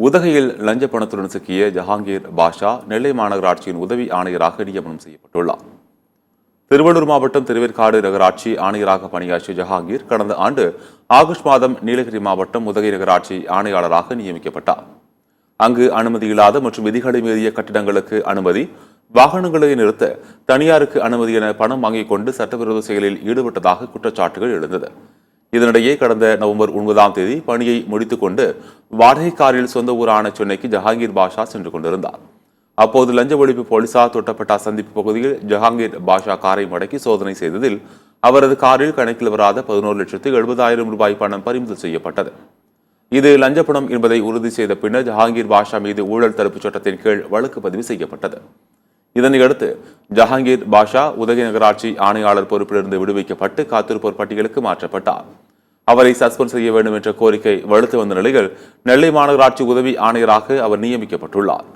உதகையில் லஞ்ச பணத்துடன் சிக்கிய ஜஹாங்கீர் பாஷா நெல்லை மாநகராட்சியின் உதவி ஆணையராக நியமனம் செய்யப்பட்டுள்ளார். திருவள்ளூர் மாவட்டம் திருவேற்காடு நகராட்சி ஆணையராக பணியாற்றிய ஜஹாங்கீர் கடந்த ஆண்டு ஆகஸ்ட் மாதம் நீலகிரி மாவட்டம் உதகை நகராட்சி ஆணையாளராக நியமிக்கப்பட்டார். அங்கு அனுமதி இல்லாத மற்றும் விதிகளை மீறிய கட்டிடங்களுக்கு அனுமதி, வாகனங்களை நிறுத்த தனியாருக்கு அனுமதி என பணம் வாங்கிக் கொண்டு சட்டவிரோத செயலில் ஈடுபட்டதாக குற்றச்சாட்டுகள் எழுந்தது. இதனிடையே கடந்த நவம்பர் 9ஆம் தேதி பணியை முடித்துக் கொண்டு வாடகை காரில் சொந்த ஊரான சென்னைக்கு ஜஹாங்கீர் பாஷா சென்று கொண்டிருந்தார். அப்போது லஞ்ச ஒழிப்பு போலீசார் தொட்டப்பட்டா சந்திப்பு பகுதியில் ஜஹாங்கீர் பாஷா காரை மடக்கி சோதனை செய்ததில் அவரது காரில் கணக்கில் வராத 11,70,000 ரூபாய் பணம் பறிமுதல் செய்யப்பட்டது. இது லஞ்ச பணம் என்பதை உறுதி செய்த பின்னர் ஜஹாங்கீர் பாஷா மீது ஊழல் தடுப்புச் சட்டத்தின் கீழ் வழக்கு பதிவு செய்யப்பட்டது. இதனையடுத்து ஜஹாங்கீர் பாஷா உதகை நகராட்சி ஆணையாளர் பொறுப்பிலிருந்து விடுவிக்கப்பட்டு காத்திருப்போர் பட்டியலுக்கு மாற்றப்பட்டார். அவரை சஸ்பெண்ட் செய்ய வேண்டும் என்ற கோரிக்கை வலுத்து வந்த நிலையில் நெல்லை மாநகராட்சி உதவி ஆணையராக அவர் நியமிக்கப்பட்டுள்ளார்.